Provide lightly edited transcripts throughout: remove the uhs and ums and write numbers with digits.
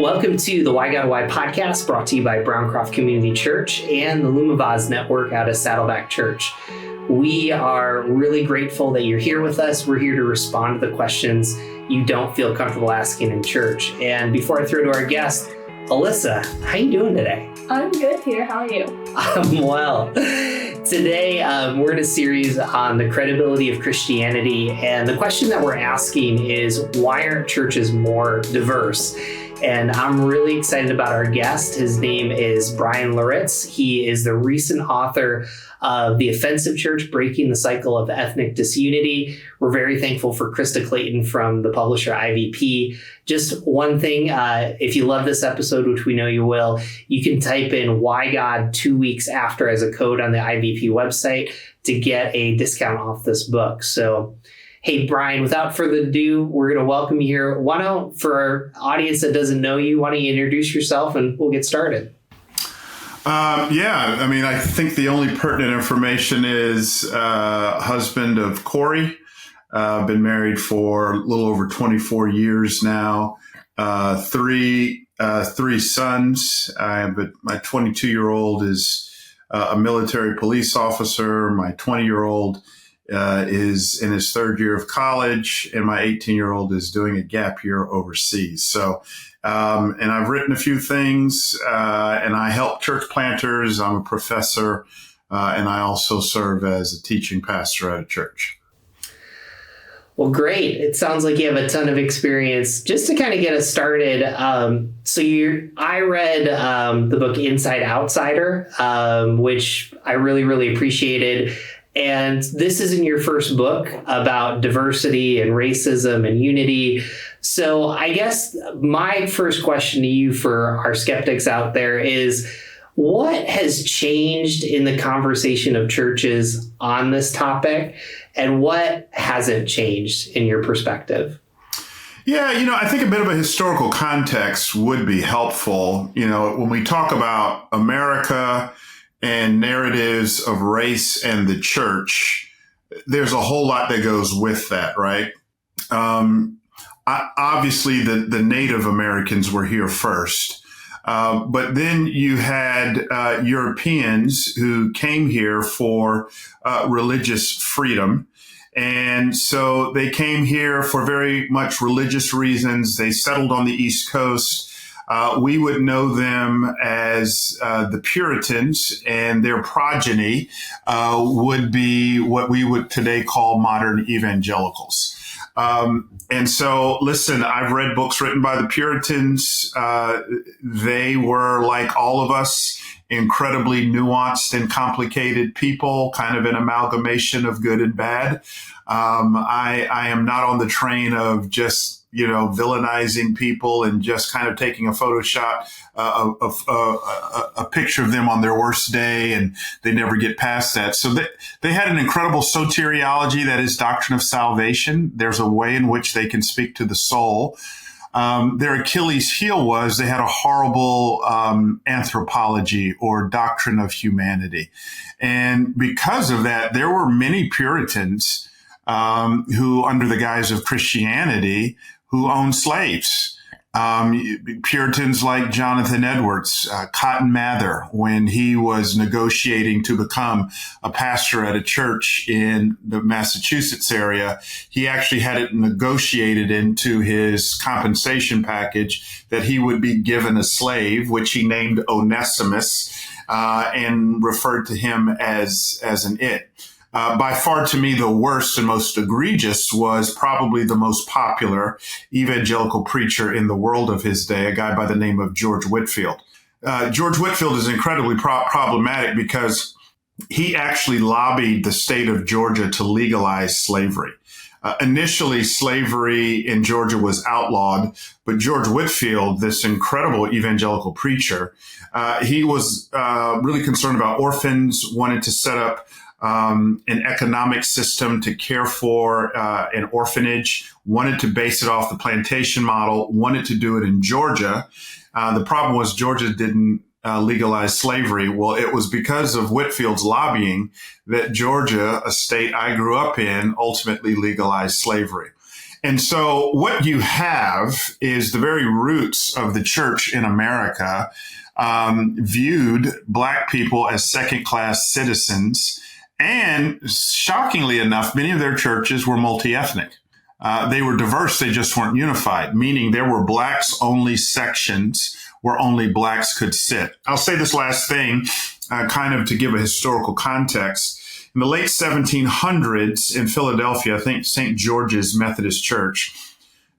Welcome to the Why God Why podcast, brought to you by Browncroft Community Church and the Lumavaz Network out of Saddleback Church. We are really grateful that you're here with us. We're here to respond to the questions you don't feel comfortable asking in church. And before I throw to our guest, Alyssa, how you doing today? I'm good, Peter. How are you? I'm well. Today, we're in a series on the credibility of Christianity. And the question that we're asking is, why aren't churches more diverse? And I'm really excited about our guest. His name is Bryan Loritts. He is the recent author of The Offensive Church, Breaking the Cycle of Ethnic Disunity. We're very thankful for Krista Clayton from the publisher IVP. Just one thing, if you love this episode, which we know you will, you can type in Why God 2 weeks after as a code on the IVP website to get a discount off this book. So, hey, Bryan, without further ado, we're going to welcome you here. Why don't, for our audience that doesn't know you, why don't you introduce yourself and we'll get started? I think the only pertinent information is husband of Corey. Been married for a little over 24 years now. Three sons. But my 22-year-old is a military police officer. My 20-year-old is in his third year of college, and my 18-year-old is doing a gap year overseas. So, and I've written a few things, and I help church planters. I'm a professor, and I also serve as a teaching pastor at a church. Well, great. It sounds like you have a ton of experience. Just to kind of get us started, I read the book Inside Outsider, which I really, really appreciated. And this isn't your first book about diversity and racism and unity. So I guess my first question to you for our skeptics out there is, what has changed in the conversation of churches on this topic, and what hasn't changed in your perspective? Yeah, I think a bit of a historical context would be helpful. When we talk about America and narratives of race and the church, there's a whole lot that goes with that, right? Obviously, the Native Americans were here first. But then you had Europeans who came here for religious freedom. And so they came here for very much religious reasons. They settled on the East Coast. We would know them as the Puritans, and their progeny would be what we would today call modern evangelicals. And so, listen, I've read books written by the Puritans. They were, like all of us, incredibly nuanced and complicated people, kind of an amalgamation of good and bad. I am not on the train of just villainizing people and just kind of taking a Photoshop, a picture of them on their worst day, and they never get past that. So they had an incredible soteriology, that is doctrine of salvation. There's a way in which they can speak to the soul. Their Achilles heel was they had a horrible anthropology, or doctrine of humanity. And because of that, there were many Puritans who, under the guise of Christianity, who owned slaves. Puritans like Jonathan Edwards, Cotton Mather, when he was negotiating to become a pastor at a church in the Massachusetts area, he actually had it negotiated into his compensation package that he would be given a slave, which he named Onesimus, and referred to him as an it. By far, to me, the worst and most egregious was probably the most popular evangelical preacher in the world of his day, a guy by the name of George Whitefield. George Whitefield is incredibly problematic because he actually lobbied the state of Georgia to legalize slavery. Initially, slavery in Georgia was outlawed, but George Whitefield, this incredible evangelical preacher, he was really concerned about orphans, wanted to set up an economic system to care for an orphanage, wanted to base it off the plantation model, wanted to do it in Georgia. The problem was Georgia didn't legalize slavery. Well, it was because of Whitefield's lobbying that Georgia, a state I grew up in, ultimately legalized slavery. And so what you have is the very roots of the church in America viewed Black people as second-class citizens. And shockingly enough, many of their churches were multi-ethnic. They were diverse, they just weren't unified, meaning there were Blacks-only sections where only Blacks could sit. I'll say this last thing, kind of to give a historical context. In the late 1700s in Philadelphia, I think St. George's Methodist Church,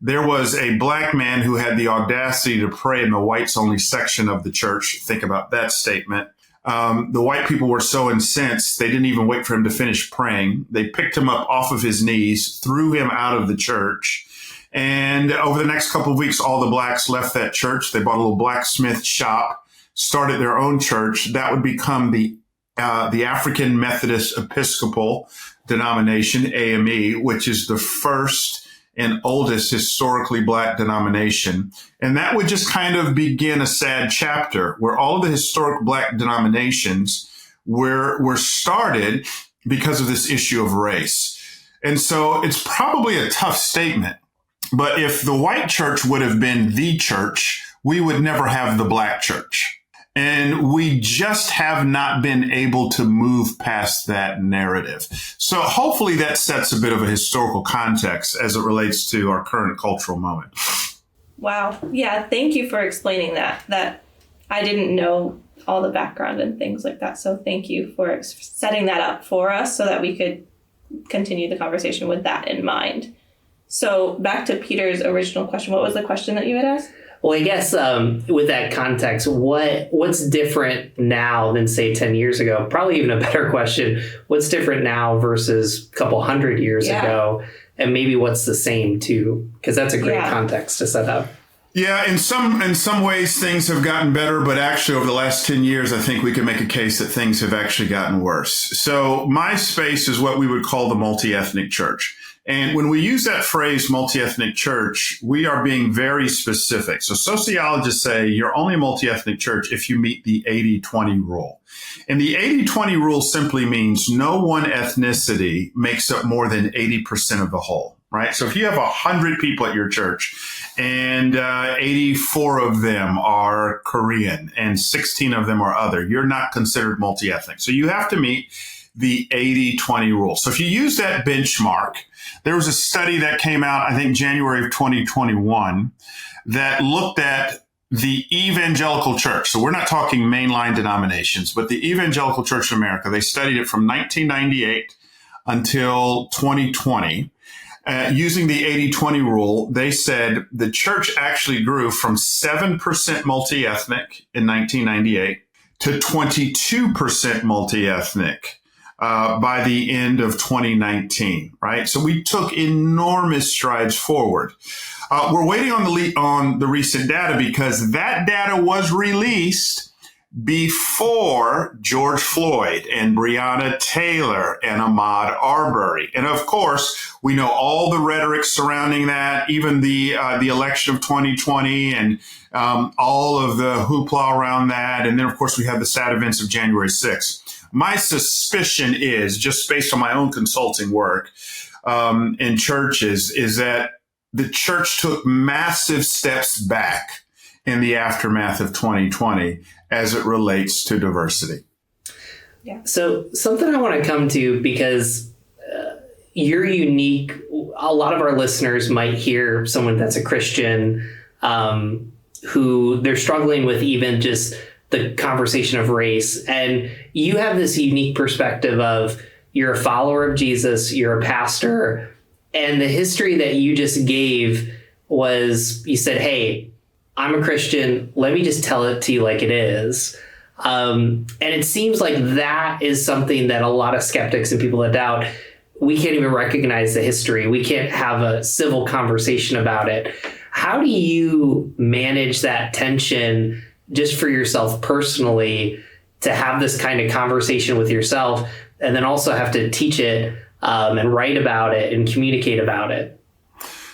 there was a Black man who had the audacity to pray in the whites-only section of the church. Think about that statement. The white people were so incensed, they didn't even wait for him to finish praying. They picked him up off of his knees, threw him out of the church. And over the next couple of weeks, all the Blacks left that church. They bought a little blacksmith shop, started their own church. That would become the African Methodist Episcopal denomination, AME, which is the first and oldest historically Black denomination. And that would just kind of begin a sad chapter where all of the historic Black denominations were started because of this issue of race. And so it's probably a tough statement. But if the white church would have been the church, we would never have the Black church. And we just have not been able to move past that narrative. So hopefully that sets a bit of a historical context as it relates to our current cultural moment. Wow. Yeah, thank you for explaining that. That I didn't know all the background and things like that. So thank you for setting that up for us so that we could continue the conversation with that in mind. So back to Peter's original question. What was the question that you had asked? Well, I guess with that context, what's different now than, say, 10 years ago? Probably even a better question. What's different now versus a couple hundred years ago? And maybe what's the same, too? Because that's a great context to set up. Yeah, in some ways, things have gotten better. But actually, over the last 10 years, I think we can make a case that things have actually gotten worse. So my space is what we would call the multi-ethnic church. And when we use that phrase, multi-ethnic church, we are being very specific. So sociologists say you're only a multi-ethnic church if you meet the 80-20 rule. And the 80-20 rule simply means no one ethnicity makes up more than 80% of the whole, right? So if you have 100 people at your church and 84 of them are Korean and 16 of them are other, you're not considered multi-ethnic. So you have to meet the 80-20 rule. So if you use that benchmark, there was a study that came out, I think, January of 2021 that looked at the evangelical church. So we're not talking mainline denominations, but the evangelical church in America. They studied it from 1998 until 2020. Using the 80-20 rule, they said the church actually grew from 7% multi-ethnic in 1998 to 22% multi-ethnic by the end of 2019, right? So we took enormous strides forward. We're waiting on the recent data because that data was released before George Floyd and Breonna Taylor and Ahmaud Arbery. And of course, we know all the rhetoric surrounding that, even the election of 2020 and all of the hoopla around that. And then, of course, we have the sad events of January 6th. My suspicion is, just based on my own consulting work in churches, is that the church took massive steps back in the aftermath of 2020 as it relates to diversity. Yeah. So something I want to come to, because you're unique. A lot of our listeners might hear someone that's a Christian who they're struggling with even just the conversation of race. And you have this unique perspective of you're a follower of Jesus, you're a pastor, and the history that you just gave was, you said, hey, I'm a Christian. Let me just tell it to you like it is. And it seems like that is something that a lot of skeptics and people that doubt, we can't even recognize the history. We can't have a civil conversation about it. How do you manage that tension just for yourself personally to have this kind of conversation with yourself and then also have to teach it and write about it and communicate about it?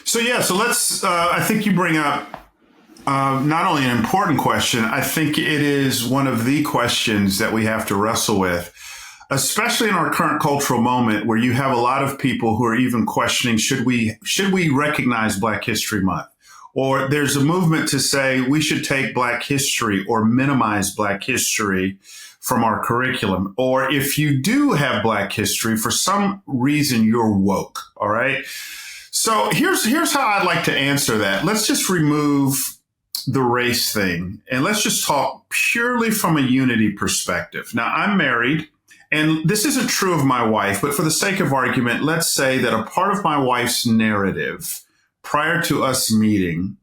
So let's, I think you bring up not only an important question, I think it is one of the questions that we have to wrestle with. especially in our current cultural moment where you have a lot of people who are even questioning, should we recognize Black History Month? Or there's a movement to say we should take Black history or minimize Black history from our curriculum. Or if you do have Black history, for some reason, you're woke. All right. So here's how I'd like to answer that. Let's just remove the race thing and let's just talk purely from a unity perspective. Now, I'm married, and this isn't true of my wife, but for the sake of argument, let's say that a part of my wife's narrative prior to us meeting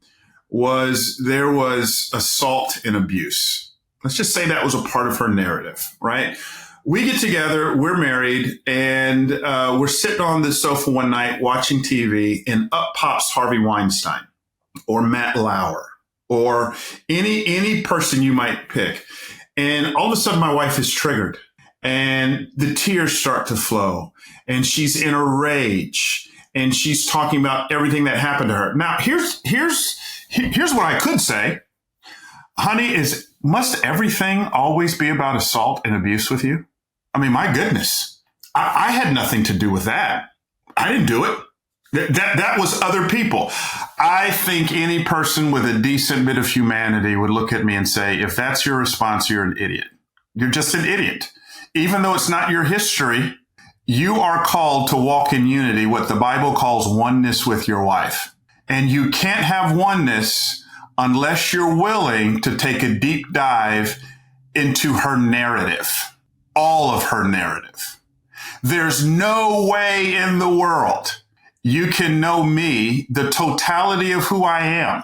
was there was assault and abuse. Let's just say that was a part of her narrative, right? We get together, we're married, and we're sitting on the sofa one night watching TV, and up pops Harvey Weinstein or Matt Lauer or any person you might pick. And all of a sudden, my wife is triggered, and the tears start to flow, and she's in a rage, and she's talking about everything that happened to her. Now, here's what I could say. Honey, must everything always be about assault and abuse with you? I mean, my goodness, I had nothing to do with that. I didn't do it. That was other people. I think any person with a decent bit of humanity would look at me and say, if that's your response, you're an idiot. You're just an idiot. Even though it's not your history, you are called to walk in unity, what the Bible calls oneness with your wife. And you can't have oneness unless you're willing to take a deep dive into her narrative, all of her narrative. There's no way in the world you can know me, the totality of who I am,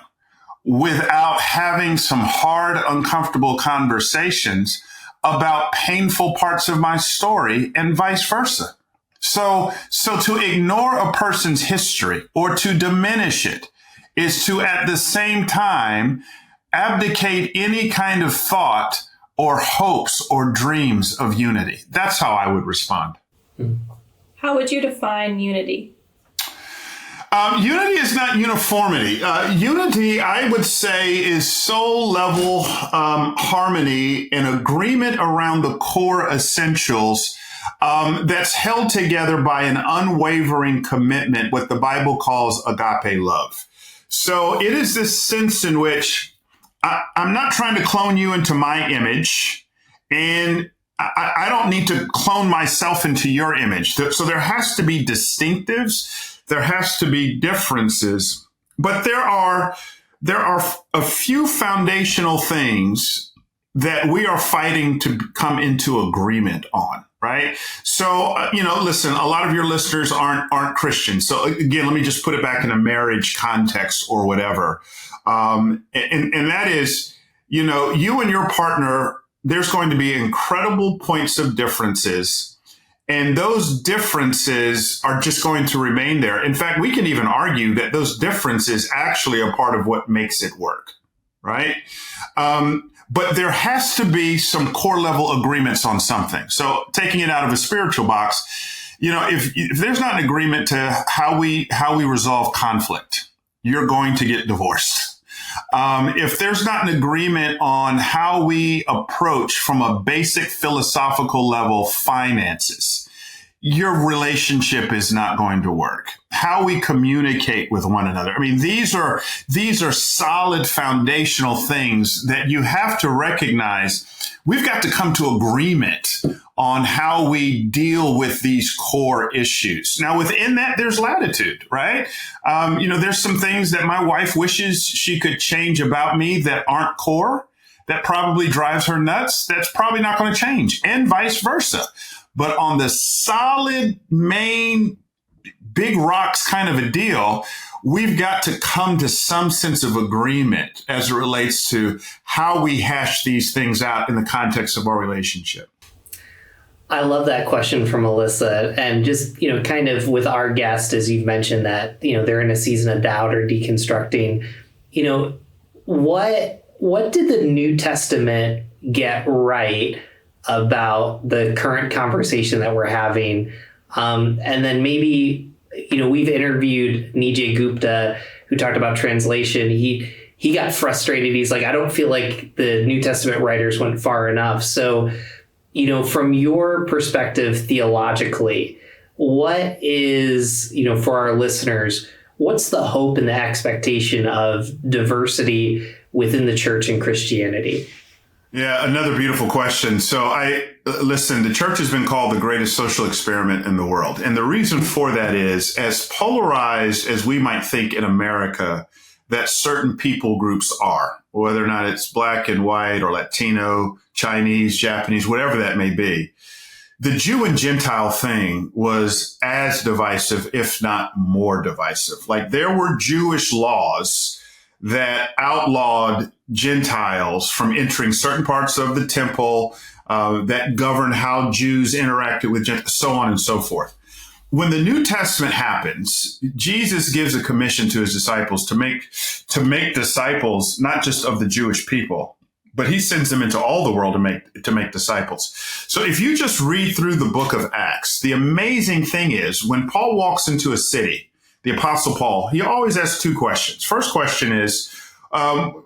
without having some hard, uncomfortable conversations about painful parts of my story and vice versa. So to ignore a person's history or to diminish it is to, at the same time, abdicate any kind of thought or hopes or dreams of unity. That's how I would respond. How would you define unity? Unity is not uniformity. Unity, I would say, is soul level harmony and agreement around the core essentials that's held together by an unwavering commitment, what the Bible calls agape love. So it is this sense in which I'm not trying to clone you into my image, and I don't need to clone myself into your image. So there has to be distinctives. There has to be differences, but there are a few foundational things that we are fighting to come into agreement on, right? So, listen, a lot of your listeners aren't Christians. So again, let me just put it back in a marriage context or whatever. And that is, you and your partner, there's going to be incredible points of differences. And those differences are just going to remain there. In fact, we can even argue that those differences actually are part of what makes it work, right? But there has to be some core level agreements on something. So taking it out of a spiritual box, if there's not an agreement to how we resolve conflict, you're going to get divorced. If there's not an agreement on how we approach from a basic philosophical level finances, your relationship is not going to work. How we communicate with one another. I mean, these are solid foundational things that you have to recognize. We've got to come to agreement on how we deal with these core issues. Now, within that, there's latitude, right? There's some things that my wife wishes she could change about me that aren't core, that probably drives her nuts. That's probably not going to change, and vice versa. But on the solid, main, big rocks kind of a deal, we've got to come to some sense of agreement as it relates to how we hash these things out in the context of our relationship. I love that question from Alyssa, and just, kind of with our guest, as you've mentioned that, they're in a season of doubt or deconstructing, what did the New Testament get right about the current conversation that we're having? And then maybe, we've interviewed Nijay Gupta, who talked about translation. He got frustrated. He's like, I don't feel like the New Testament writers went far enough. So From your perspective theologically, what is, for our listeners, what's the hope and the expectation of diversity within the church and Christianity? Yeah, another beautiful question. So listen, the church has been called the greatest social experiment in the world. And the reason for that is, as polarized as we might think in America that certain people groups are, whether or not it's black and white or Latino, Chinese, Japanese, whatever that may be, the Jew and Gentile thing was as divisive, if not more divisive. Like, there were Jewish laws that outlawed Gentiles from entering certain parts of the temple, that governed how Jews interacted with Gentiles, so on and so forth. When the New Testament happens, Jesus gives a commission to his disciples to make disciples, not just of the Jewish people, but he sends them into all the world to make disciples. So if you just read through the book of Acts, the amazing thing is, when Paul walks into a city, the Apostle Paul, he always asks two questions. First question is,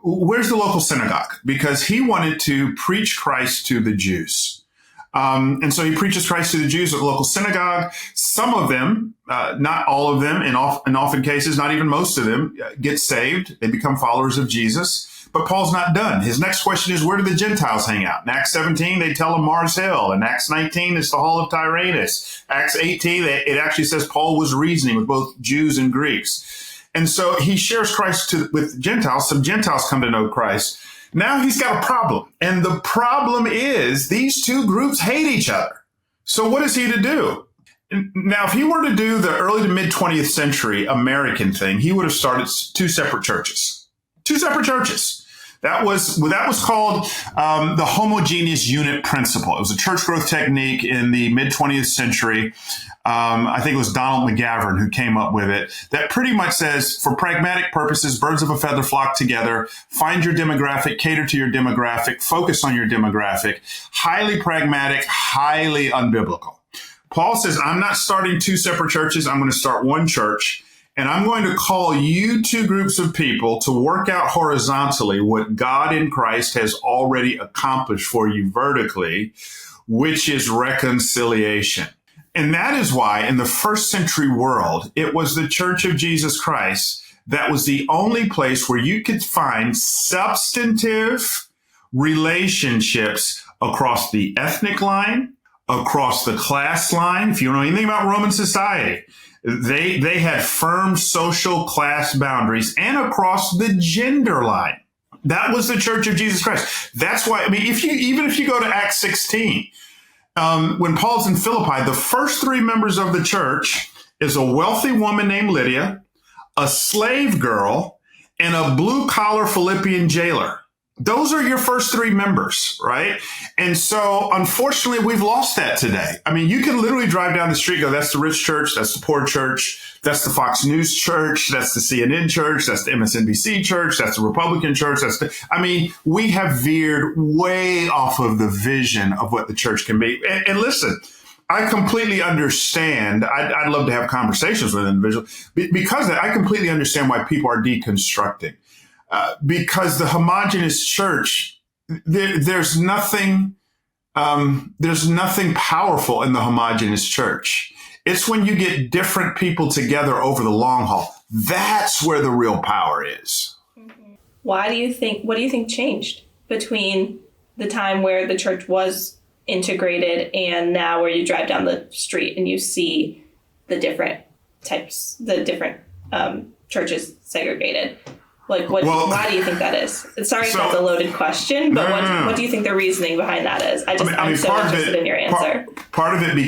where's the local synagogue? Because he wanted to preach Christ to the Jews. And so he preaches Christ to the Jews at the local synagogue. Some of them, not all of them, in often cases, not even most of them, get saved. They become followers of Jesus. But Paul's not done. His next question is, where do the Gentiles hang out? In Acts 17, they tell him Mars Hill. In Acts 19, it's the Hall of Tyrannus. Acts 18, it actually says Paul was reasoning with both Jews and Greeks. And so he shares Christ with Gentiles. Some Gentiles come to know Christ. Now he's got a problem. And the problem is, these two groups hate each other. So what is he to do? Now, if he were to do the early to mid 20th century American thing, he would have started two separate churches. Two separate churches. That was called the homogeneous unit principle. It was a church growth technique in the mid 20th century. I think it was Donald McGavran who came up with it. That pretty much says, for pragmatic purposes, birds of a feather flock together. Find your demographic, cater to your demographic, focus on your demographic. Highly pragmatic, highly unbiblical. Paul says, I'm not starting two separate churches. I'm going to start one church. And I'm going to call you two groups of people to work out horizontally what God in Christ has already accomplished for you vertically, which is reconciliation. And that is why in the first century world, it was the Church of Jesus Christ that was the only place where you could find substantive relationships across the ethnic line, across the class line. If you know anything about Roman society, they had firm social class boundaries, and across the gender line. That was the Church of Jesus Christ. That's why, if you go to Acts 16, when Paul's in Philippi, the first three members of the church is a wealthy woman named Lydia, a slave girl, and a blue-collar Philippian jailer. Those are your first three members, right? And so, unfortunately, we've lost that today. You can literally drive down the street and go, that's the rich church, that's the poor church, that's the Fox News church, that's the CNN church, that's the MSNBC church, that's the Republican church. We have veered way off of the vision of what the church can be. And listen, I completely understand. I'd love to have conversations with individuals because I completely understand why people are deconstructing. Because the homogeneous church, there's nothing powerful in the homogeneous church. It's when you get different people together over the long haul. That's where the real power is. What do you think changed between the time where the church was integrated and now where you drive down the street and you see the different types, the different churches segregated? Why do you think that is? Sorry if that's a loaded question, but what do you think the reasoning behind that is? I'm so interested in your answer. Part of it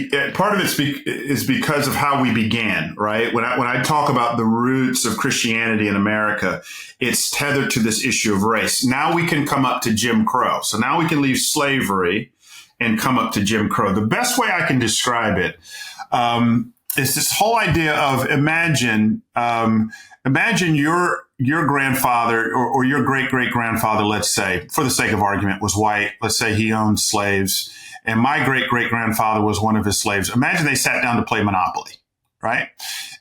is because of how we began, right? When I talk about the roots of Christianity in America, it's tethered to this issue of race. Now we can come up to Jim Crow. So now we can leave slavery and come up to Jim Crow. The best way I can describe it is this whole idea of imagine your grandfather or your great-great-grandfather, let's say, for the sake of argument, was white. Let's say he owned slaves, and my great-great-grandfather was one of his slaves. Imagine they sat down to play Monopoly, right?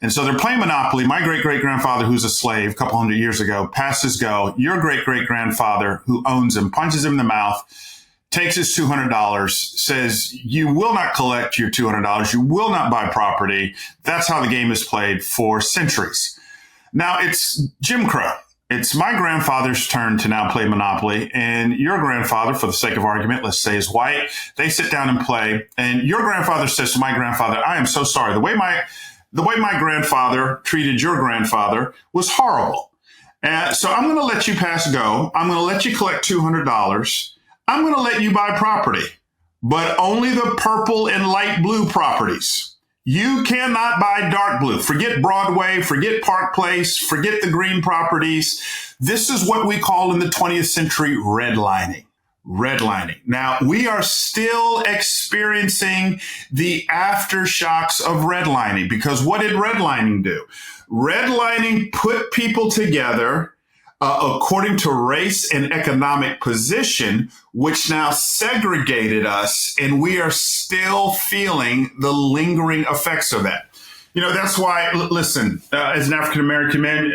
And so they're playing Monopoly. My great-great-grandfather, who's a slave a couple hundred years ago, passes go. Your great-great-grandfather, who owns him, punches him in the mouth, takes his $200, says, you will not collect your $200. You will not buy property. That's how the game is played for centuries. Now it's Jim Crow. It's my grandfather's turn to now play Monopoly, and your grandfather, for the sake of argument, let's say is white. They sit down and play, and your grandfather says to my grandfather, I am so sorry. The way my grandfather treated your grandfather was horrible. So I'm going to let you pass go. I'm going to let you collect $200. I'm going to let you buy property, but only the purple and light blue properties. You cannot buy dark blue. Forget Broadway, forget Park Place, forget the green properties. This is what we call in the 20th century redlining. Redlining. Now, we are still experiencing the aftershocks of redlining, because what did redlining do? Redlining put people together according to race and economic position, which now segregated us, and we are still feeling the lingering effects of that. That's why, listen, as an African-American man,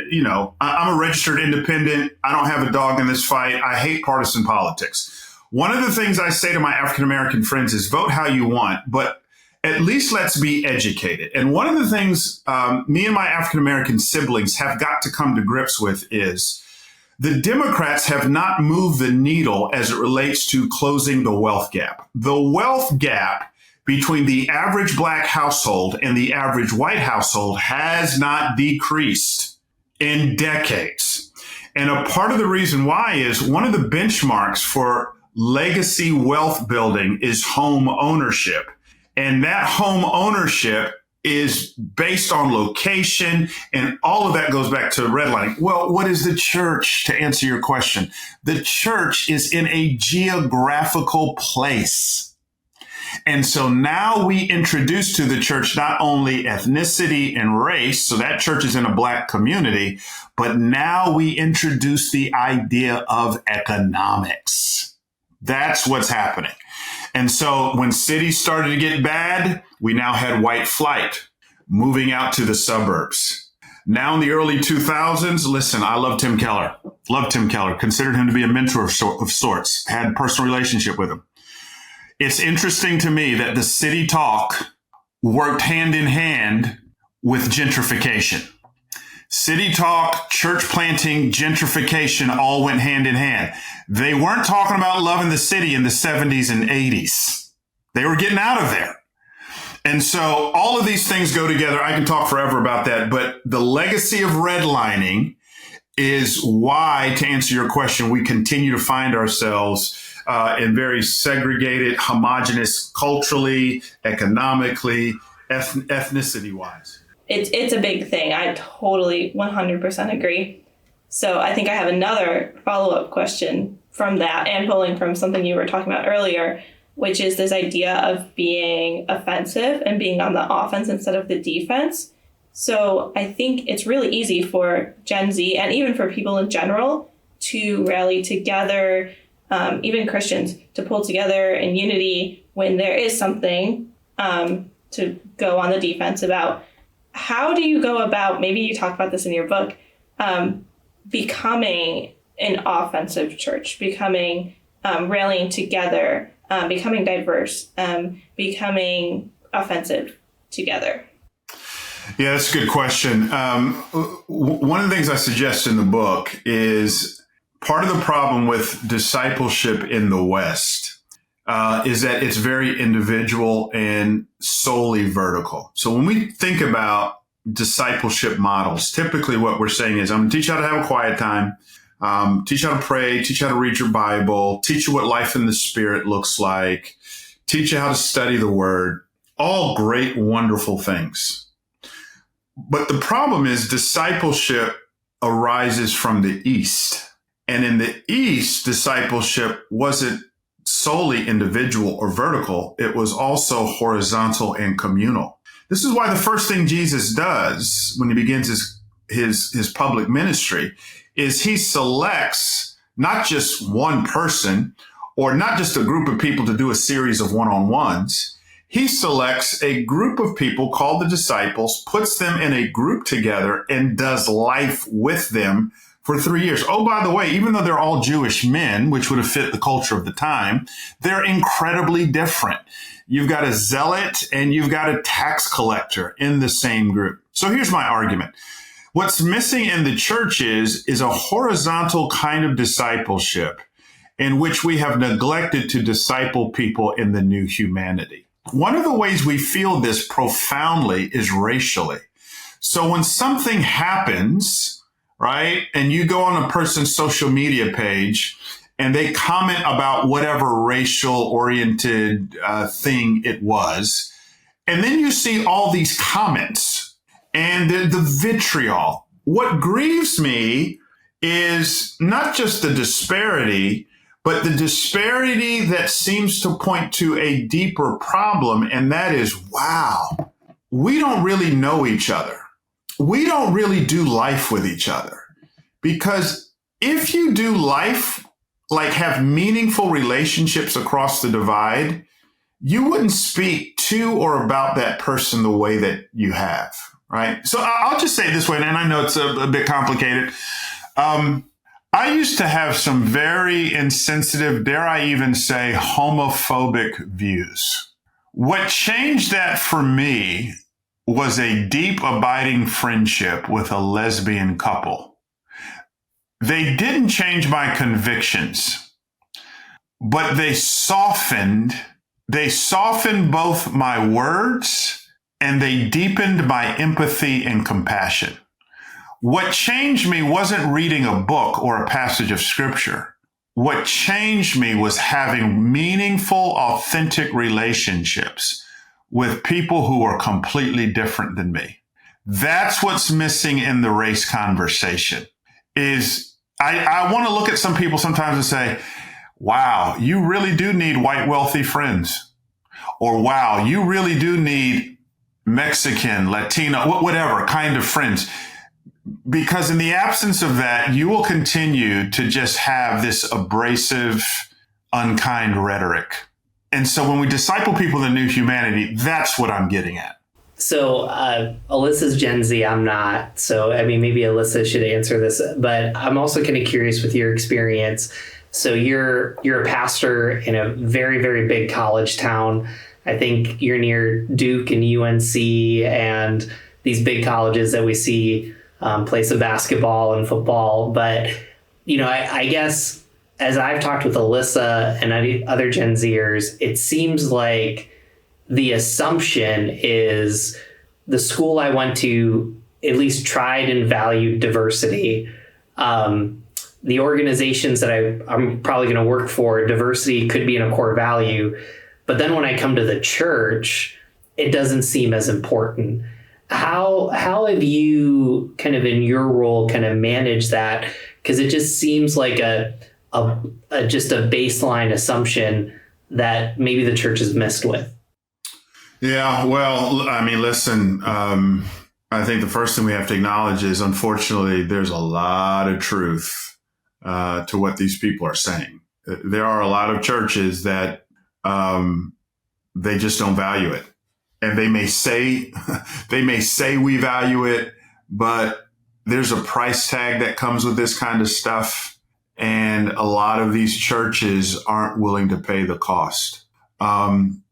I'm a registered independent. I don't have a dog in this fight. I hate partisan politics. One of the things I say to my African-American friends is vote how you want, but at least let's be educated. And one of the things me and my African-American siblings have got to come to grips with is the Democrats have not moved the needle as it relates to closing the wealth gap. The wealth gap between the average black household and the average white household has not decreased in decades. And a part of the reason why is one of the benchmarks for legacy wealth building is home ownership. And that home ownership is based on location, and all of that goes back to redlining. Well, what is the church, to answer your question? The church is in a geographical place. And so now we introduce to the church not only ethnicity and race, so that church is in a black community, but now we introduce the idea of economics. That's what's happening. And so when cities started to get bad, we now had white flight moving out to the suburbs. Now in the early 2000s, listen, I love Tim Keller. Love Tim Keller. Considered him to be a mentor of sorts. Had a personal relationship with him. It's interesting to me that the city talk worked hand in hand with gentrification. City talk, church planting, gentrification all went hand in hand. They weren't talking about loving the city in the 70s and 80s. They were getting out of there. And so all of these things go together. I can talk forever about that, but the legacy of redlining is why, to answer your question, we continue to find ourselves in very segregated, homogenous, culturally, economically, ethnicity-wise. It's a big thing. I totally 100% agree. So I think I have another follow-up question from that, and pulling from something you were talking about earlier, which is this idea of being offensive and being on the offense instead of the defense. So I think it's really easy for Gen Z and even for people in general to rally together, even Christians, to pull together in unity when there is something to go on the defense about. How do you go about, maybe you talk about this in your book, becoming an offensive church, becoming rallying together, becoming diverse, becoming offensive together? Yeah, that's a good question. One of the things I suggest in the book is part of the problem with discipleship in the West is that it's very individual and solely vertical. So when we think about discipleship models, typically what we're saying is, I'm going to teach you how to have a quiet time, teach you how to pray, teach you how to read your Bible, teach you what life in the Spirit looks like, teach you how to study the Word. All great, wonderful things. But the problem is discipleship arises from the East. And in the East, discipleship wasn't solely individual or vertical. It was also horizontal and communal. This is why the first thing Jesus does when he begins his public ministry is he selects not just one person or not just a group of people to do a series of one-on-ones. He selects a group of people called the disciples, puts them in a group together, and does life with them for 3 years. Oh, by the way, even though they're all Jewish men, which would have fit the culture of the time, they're incredibly different. You've got a zealot and you've got a tax collector in the same group. So here's my argument. What's missing in the church is a horizontal kind of discipleship in which we have neglected to disciple people in the new humanity. One of the ways we feel this profoundly is racially. So when something happens, right, and you go on a person's social media page and they comment about whatever racial oriented thing it was, and then you see all these comments and the vitriol. What grieves me is not just the disparity, but the disparity that seems to point to a deeper problem, and that is, wow, we don't really know each other. We don't really do life with each other. Because if you do life, like have meaningful relationships across the divide, you wouldn't speak to or about that person the way that you have, right? So I'll just say it this way, and I know it's a bit complicated. I used to have some very insensitive, dare I even say, homophobic views. What changed that for me was a deep, abiding friendship with a lesbian couple. They didn't change my convictions, but they softened both my words and they deepened my empathy and compassion. What changed me wasn't reading a book or a passage of scripture. What changed me was having meaningful, authentic relationships with people who are completely different than me. That's what's missing in the race conversation. Is I want to look at some people sometimes and say, wow, you really do need white wealthy friends. Or wow, you really do need Mexican, Latino, whatever kind of friends. Because in the absence of that, you will continue to just have this abrasive, unkind rhetoric. And so when we disciple people in the new humanity, that's what I'm getting at. So Alyssa's Gen Z, I'm not. So, I mean, maybe Alyssa should answer this, but I'm also kind of curious with your experience. So you're a pastor in a very, very big college town. I think you're near Duke and UNC and these big colleges that we see play some basketball and football. But, you know, I guess as I've talked with Alyssa and other Gen Zers, it seems like the assumption is the school I went to at least tried and valued diversity. The organizations that I'm probably going to work for, diversity could be in a core value. But then when I come to the church, it doesn't seem as important. How have you kind of in your role kind of managed that? Because it just seems like just a baseline assumption that maybe the church is messed with. Yeah, well, I mean, listen, I think the first thing we have to acknowledge is, unfortunately, there's a lot of truth to what these people are saying. There are a lot of churches that they just don't value it. And they may say we value it, but there's a price tag that comes with this kind of stuff. And a lot of these churches aren't willing to pay the cost. And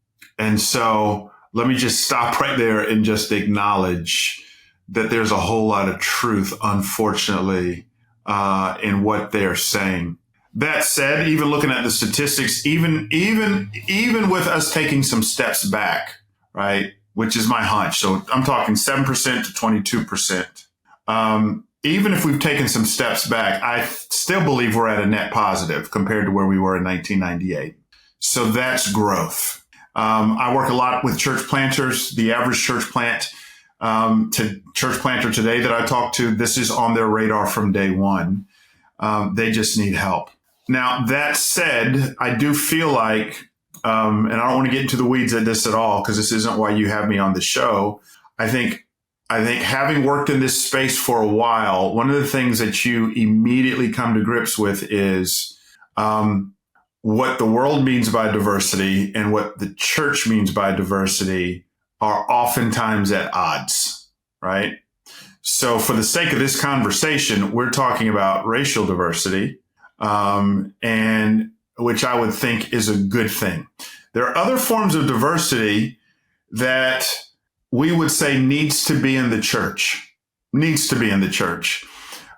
so let me just stop right there and just acknowledge that there's a whole lot of truth, unfortunately, in what they're saying. That said, even looking at the statistics, even with us taking some steps back, right, which is my hunch. So I'm talking 7% to 22%. Even if we've taken some steps back, I still believe we're at a net positive compared to where we were in 1998. So that's growth. I work a lot with church planters. The average church planter today that I talk to, this is on their radar from day one. They just need help. Now, that said, I do feel like, and I don't want to get into the weeds at this at all, because this isn't why you have me on the show. I think having worked in this space for a while, one of the things that you immediately come to grips with is what the world means by diversity and what the church means by diversity are oftentimes at odds, right? So for the sake of this conversation, we're talking about racial diversity, and which I would think is a good thing. There are other forms of diversity that we would say needs to be in the church,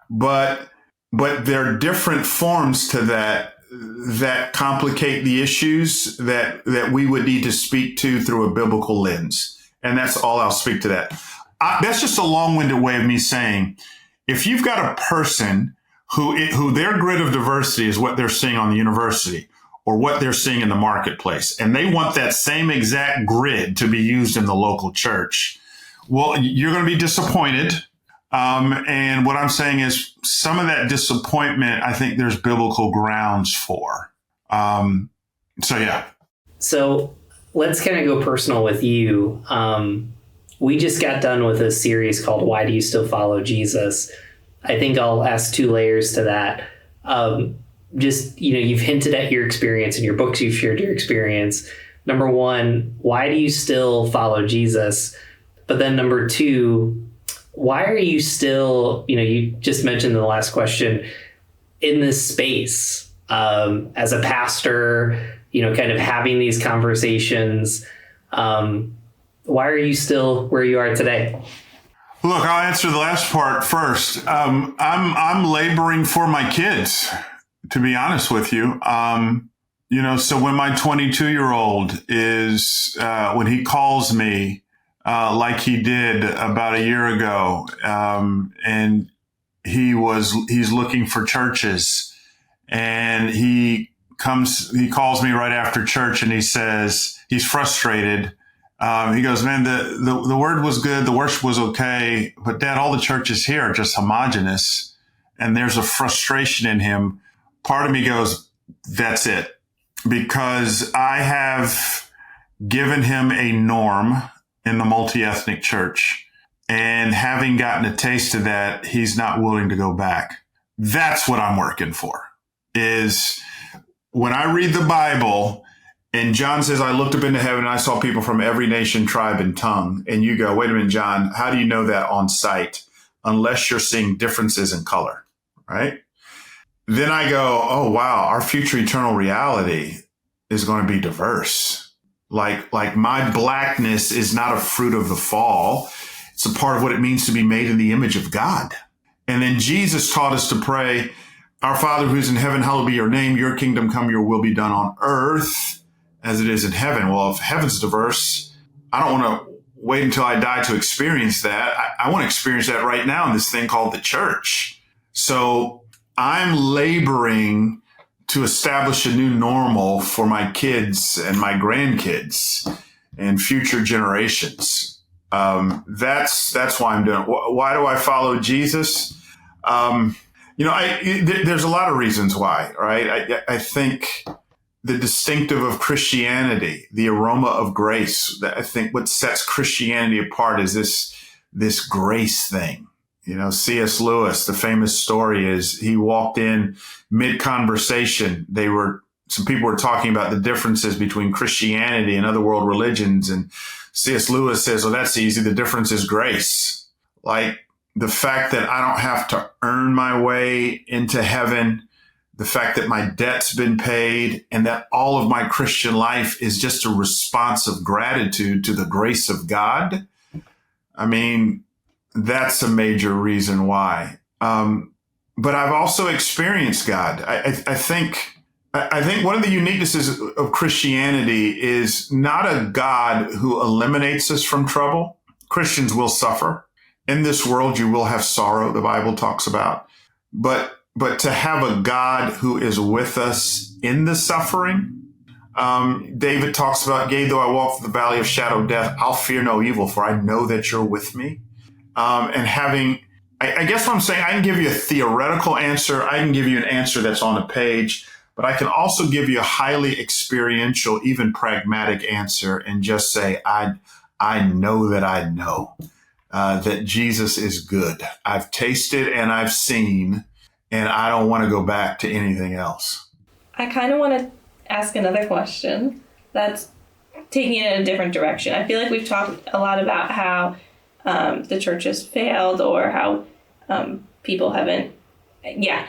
but there are different forms to that complicate the issues that we would need to speak to through a biblical lens. And that's all I'll speak to that. That's just a long-winded way of me saying, if you've got a person who their grid of diversity is what they're seeing on the university or what they're seeing in the marketplace, and they want that same exact grid to be used in the local church, well, you're going to be disappointed. And what I'm saying is some of that disappointment, I think there's biblical grounds for. Yeah. So let's kind of go personal with you. We just got done with a series called Why Do You Still Follow Jesus? I think I'll ask two layers to that. You've hinted at your experience in your books, you've shared your experience. Number one, why do you still follow Jesus? But then number two, why are you still, you just mentioned in the last question, in this space as a pastor, kind of having these conversations? Why are you still where you are today? Look, I'll answer the last part first. I'm laboring for my kids, to be honest with you. So when my 22-year-old is, when he calls me, like he did about a year ago, and he's looking for churches, and he calls me right after church, and he says he's frustrated. He goes, man, the word was good, the worship was okay, but Dad, all the churches here are just homogenous, and there's a frustration in him. Part of me goes, that's it, because I have given him a norm in the multiethnic church, and having gotten a taste of that, he's not willing to go back. That's what I'm working for, is when I read the Bible and John says, I looked up into heaven and I saw people from every nation, tribe, and tongue. And you go, wait a minute, John, how do you know that on sight? Unless you're seeing differences in color, right? Then I go, oh, wow, our future eternal reality is going to be diverse. Like my blackness is not a fruit of the fall. It's a part of what it means to be made in the image of God. And then Jesus taught us to pray, our Father who's in heaven, hallowed be your name, your kingdom come, your will be done on earth as it is in heaven. Well, if heaven's diverse, I don't want to wait until I die to experience that. I want to experience that right now in this thing called the church. So I'm laboring to establish a new normal for my kids and my grandkids and future generations. That's why I'm doing it. Why do I follow Jesus? There's a lot of reasons why, right? I think the distinctive of Christianity, the aroma of grace, I think what sets Christianity apart is this grace thing. C.S. Lewis, the famous story is he walked in mid-conversation. Some people were talking about the differences between Christianity and other world religions. And C.S. Lewis says, well, that's easy. The difference is grace. Like the fact that I don't have to earn my way into heaven, the fact that my debt's been paid, and that all of my Christian life is just a response of gratitude to the grace of God. I mean, that's a major reason why. But I've also experienced God. I think one of the uniquenesses of Christianity is not a God who eliminates us from trouble. Christians will suffer. In this world, you will have sorrow, the Bible talks about. But to have a God who is with us in the suffering, David talks about, yea, though I walk through the valley of shadow of death, I'll fear no evil, for I know that you're with me. I guess what I'm saying, I can give you a theoretical answer. I can give you an answer that's on a page, but I can also give you a highly experiential, even pragmatic answer and just say, I know that I know that Jesus is good. I've tasted and I've seen, and I don't want to go back to anything else. I kind of want to ask another question that's taking it in a different direction. I feel like we've talked a lot about how the church has failed or how people haven't. Yeah,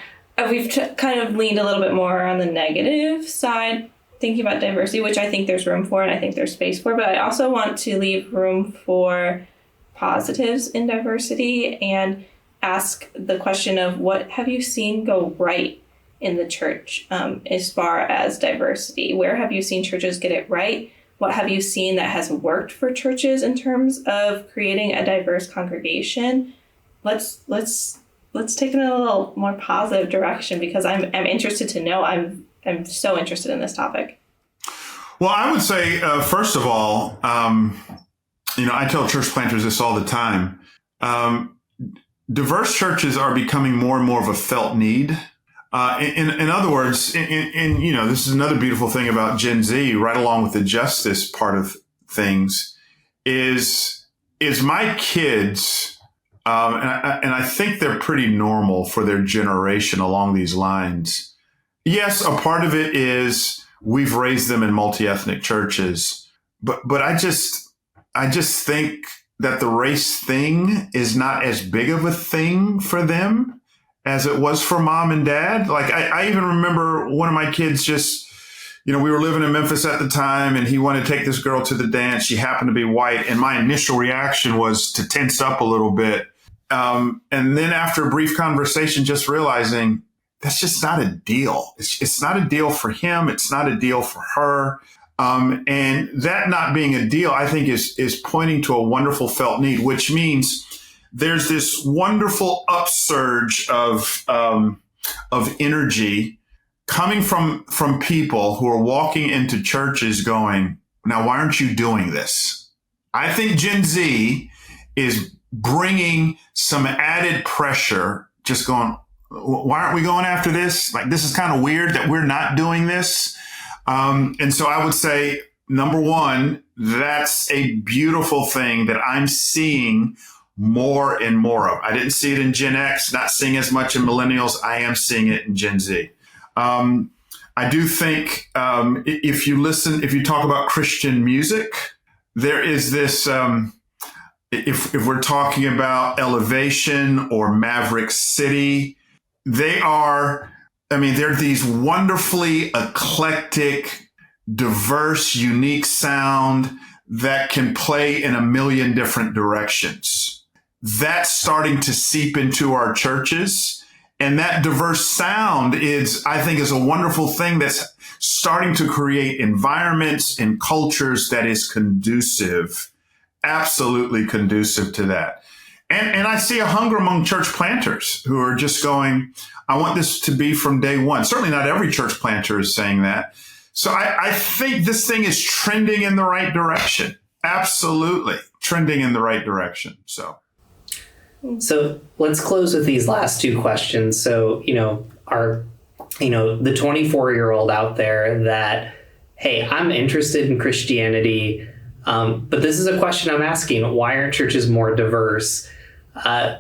we've kind of leaned a little bit more on the negative side, thinking about diversity, which I think there's room for and I think there's space for. But I also want to leave room for positives in diversity and ask the question of what have you seen go right in the church as far as diversity? Where have you seen churches get it right? What have you seen that has worked for churches in terms of creating a diverse congregation? Let's take it in a little more positive direction because I'm interested to know. I'm so interested in this topic. Well, I would say, first of all, I tell church planters this all the time. Diverse churches are becoming more and more of a felt need. In other words, this is another beautiful thing about Gen Z, right along with the justice part of things, is my kids, and I think they're pretty normal for their generation along these lines. Yes, a part of it is we've raised them in multi-ethnic churches, but I just think that the race thing is not as big of a thing for them as it was for mom and dad. Like I even remember one of my kids just, we were living in Memphis at the time and he wanted to take this girl to the dance. She happened to be white. And my initial reaction was to tense up a little bit. And then after a brief conversation, just realizing that's just not a deal. It's not a deal for him. It's not a deal for her. And that not being a deal, I think is pointing to a wonderful felt need, which means there's this wonderful upsurge of energy coming from people who are walking into churches going, now, why aren't you doing this? I think Gen Z is bringing some added pressure, just going, why aren't we going after this? Like, this is kind of weird that we're not doing this. And so I would say, number one, that's a beautiful thing that I'm seeing more and more of. I didn't see it in Gen X, not seeing as much in millennials. I am seeing it in Gen Z. I do think if you talk about Christian music, there is this, if we're talking about Elevation or Maverick City, they're these wonderfully eclectic, diverse, unique sound that can play in a million different directions. That's starting to seep into our churches. And that diverse sound I think is a wonderful thing that's starting to create environments and cultures that is conducive, absolutely conducive to that. And I see a hunger among church planters who are just going, I want this to be from day one. Certainly not every church planter is saying that. So I think this thing is trending in the right direction. Absolutely trending in the right direction. So let's close with these last two questions. So, the 24-year-old out there that, hey, I'm interested in Christianity, but this is a question I'm asking. Why aren't churches more diverse?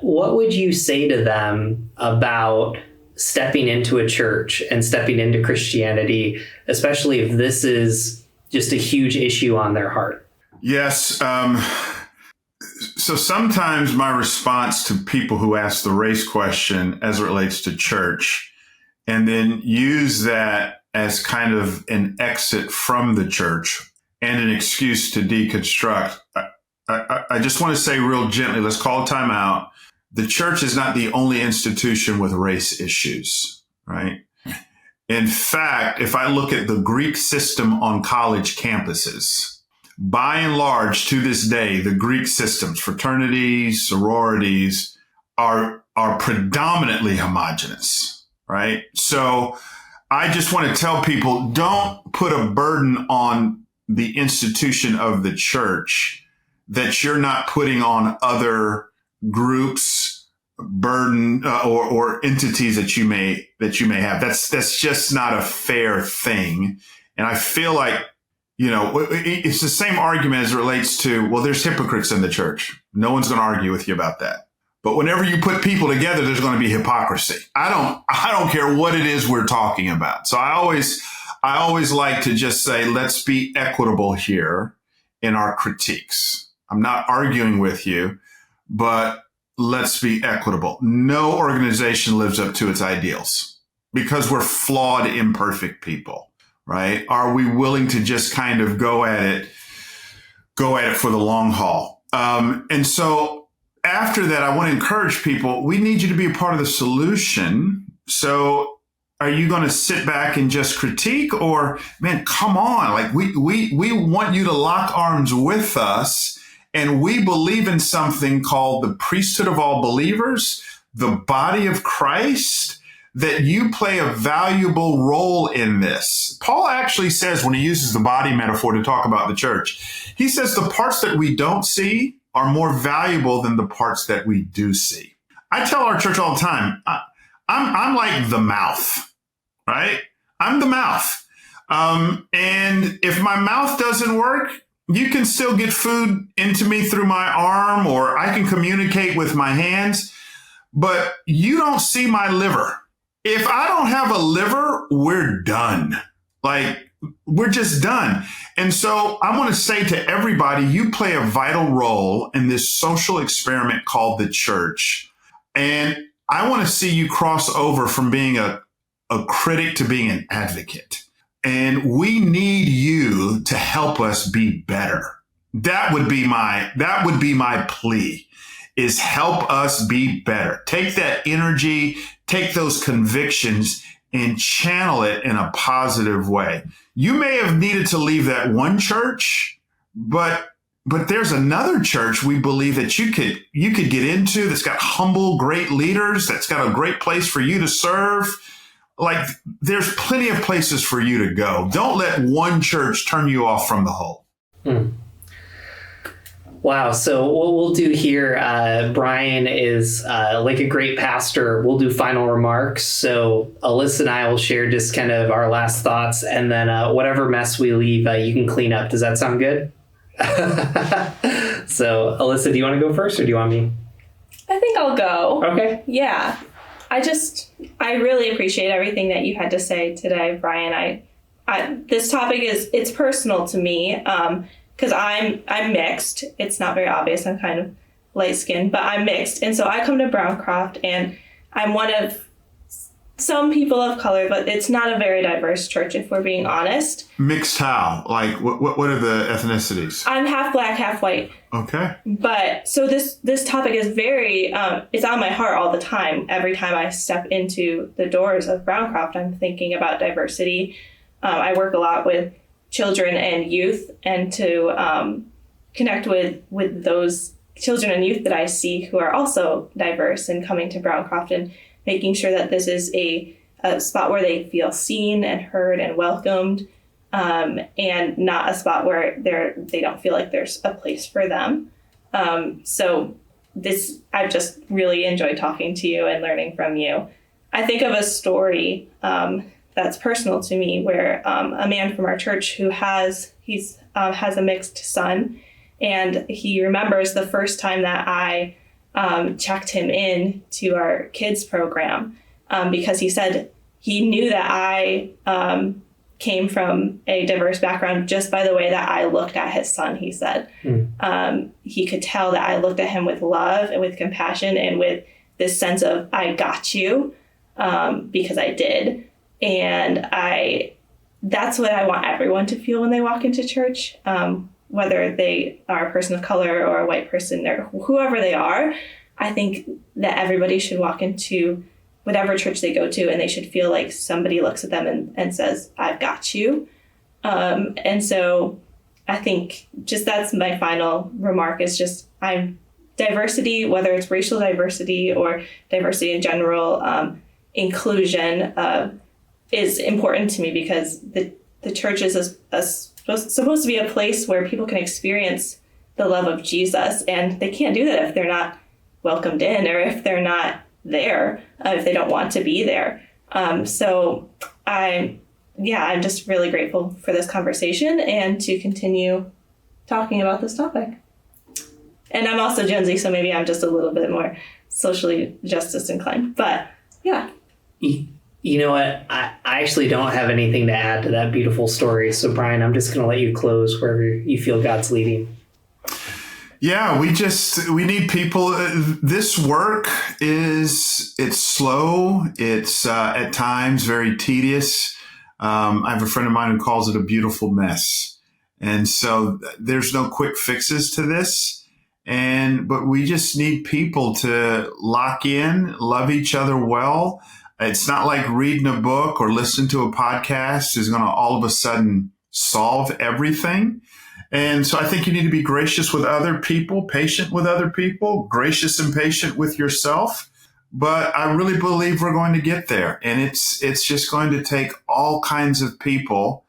What would you say to them about stepping into a church and stepping into Christianity, especially if this is just a huge issue on their heart? Yes. So sometimes my response to people who ask the race question as it relates to church and then use that as kind of an exit from the church and an excuse to deconstruct, I just want to say real gently, let's call a time out. The church is not the only institution with race issues, right? In fact, if I look at the Greek system on college campuses, by and large, to this day, the Greek systems, fraternities, sororities, are predominantly homogenous, right? So I just want to tell people, don't put a burden on the institution of the church that you're not putting on other groups, burden or entities that you may have. That's just not a fair thing. And I feel like, it's the same argument as it relates to, well, there's hypocrites in the church. No one's going to argue with you about that. But whenever you put people together, there's going to be hypocrisy. I don't care what it is we're talking about. So I always like to just say, let's be equitable here in our critiques. I'm not arguing with you, but let's be equitable. No organization lives up to its ideals because we're flawed, imperfect people, right? Are we willing to just kind of go at it for the long haul? And so after that, I want to encourage people, we need you to be a part of the solution. So are you going to sit back and just critique, or man, come on, like we want you to lock arms with us, and we believe in something called the priesthood of all believers, the body of Christ, that you play a valuable role in this. Paul actually says, when he uses the body metaphor to talk about the church, he says the parts that we don't see are more valuable than the parts that we do see. I tell our church all the time, I'm like the mouth, right? I'm the mouth. And if my mouth doesn't work, you can still get food into me through my arm, or I can communicate with my hands, but you don't see my liver. If I don't have a liver, we're done. Like, we're just done. And so I want to say to everybody, you play a vital role in this social experiment called the church. And I want to see you cross over from being a critic to being an advocate. And we need you to help us be better. That would be my plea, is help us be better. Take that energy, take those convictions, and channel it in a positive way. You may have needed to leave that one church, but there's another church we believe that you could get into that's got humble, great leaders, that's got a great place for you to serve. Like, there's plenty of places for you to go. Don't let one church turn you off from the whole. Wow. So what we'll do here, Bryan is like a great pastor. We'll do final remarks. So Alyssa and I will share just kind of our last thoughts, and then whatever mess we leave, you can clean up. Does that sound good? So Alyssa, do you want to go first, or do you want me? I think I'll go. Okay. Yeah. I really appreciate everything that you had to say today, Bryan. This topic it's personal to me, because I'm mixed. It's not very obvious. I'm kind of light skinned, but I'm mixed. And so I come to Browncroft, and I'm one of some people of color, but it's not a very diverse church, if we're being honest. Mixed how? Like, what are the ethnicities? I'm half black, half white. Okay. But so this topic is very, it's on my heart all the time. Every time I step into the doors of Browncroft, I'm thinking about diversity. I work a lot with children and youth, and to connect with those children and youth that I see who are also diverse, and coming to Browncroft and making sure that this is a spot where they feel seen and heard and welcomed, and not a spot where they don't feel like there's a place for them. So I've just really enjoyed talking to you and learning from you. I think of a story that's personal to me, where a man from our church who has a mixed son, and he remembers the first time that I checked him in to our kids program, because he said he knew that I came from a diverse background just by the way that I looked at his son. He said he could tell that I looked at him with love and with compassion and with this sense of, I got you, because I did. And that's what I want everyone to feel when they walk into church, whether they are a person of color or a white person or whoever they are. I think that everybody should walk into whatever church they go to, and they should feel like somebody looks at them and says, I've got you. And so I think just that's my final remark, is just diversity, whether it's racial diversity or diversity in general, inclusion is important to me, because the church is supposed to be a place where people can experience the love of Jesus, and they can't do that if they're not welcomed in, or if they're not there, if they don't want to be there. So I'm just really grateful for this conversation and to continue talking about this topic. And I'm also Gen Z, so maybe I'm just a little bit more socially justice inclined, but yeah. You know what? I actually don't have anything to add to that beautiful story. So Bryan, I'm just going to let you close wherever you feel God's leading. Yeah, we need people. This work it's slow. It's at times very tedious. I have a friend of mine who calls it a beautiful mess. And so there's no quick fixes to this. But we just need people to lock in, love each other well. It's not like reading a book or listening to a podcast is going to all of a sudden solve everything. And so I think you need to be gracious with other people, patient with other people, gracious and patient with yourself. But I really believe we're going to get there. And it's just going to take all kinds of people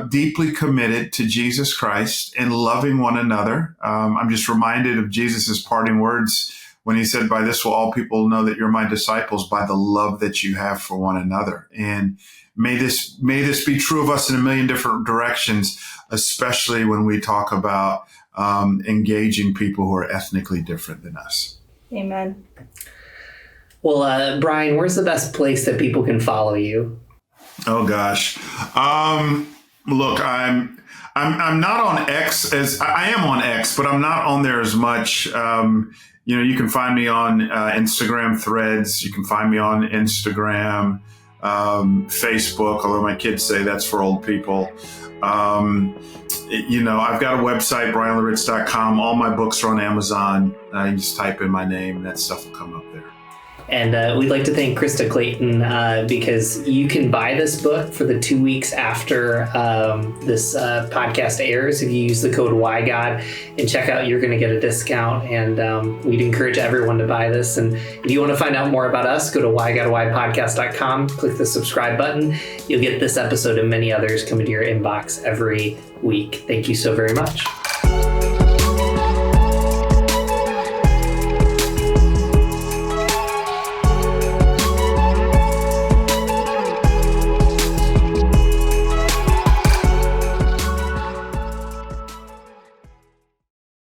deeply committed to Jesus Christ and loving one another. I'm just reminded of Jesus's parting words when he said, "By this will all people know that you're my disciples, by the love that you have for one another." And may this be true of us in a million different directions, especially when we talk about engaging people who are ethnically different than us. Amen. Well, Bryan, where's the best place that people can follow you? Oh gosh. Look, I'm not on X as I am on X, but I'm not on there as much. You can find me on Instagram Threads. You can find me on Instagram, Facebook, although my kids say that's for old people. I've got a website, bryanloritts.com. All my books are on Amazon. You just type in my name and that stuff will come up there. And we'd like to thank Krista Clayton because you can buy this book for the 2 weeks after this podcast airs. If you use the code WhyGod and check out, you're going to get a discount. And we'd encourage everyone to buy this. And if you want to find out more about us, go to whygodwhypodcast.com, click the subscribe button. You'll get this episode and many others coming to your inbox every week. Thank you so very much.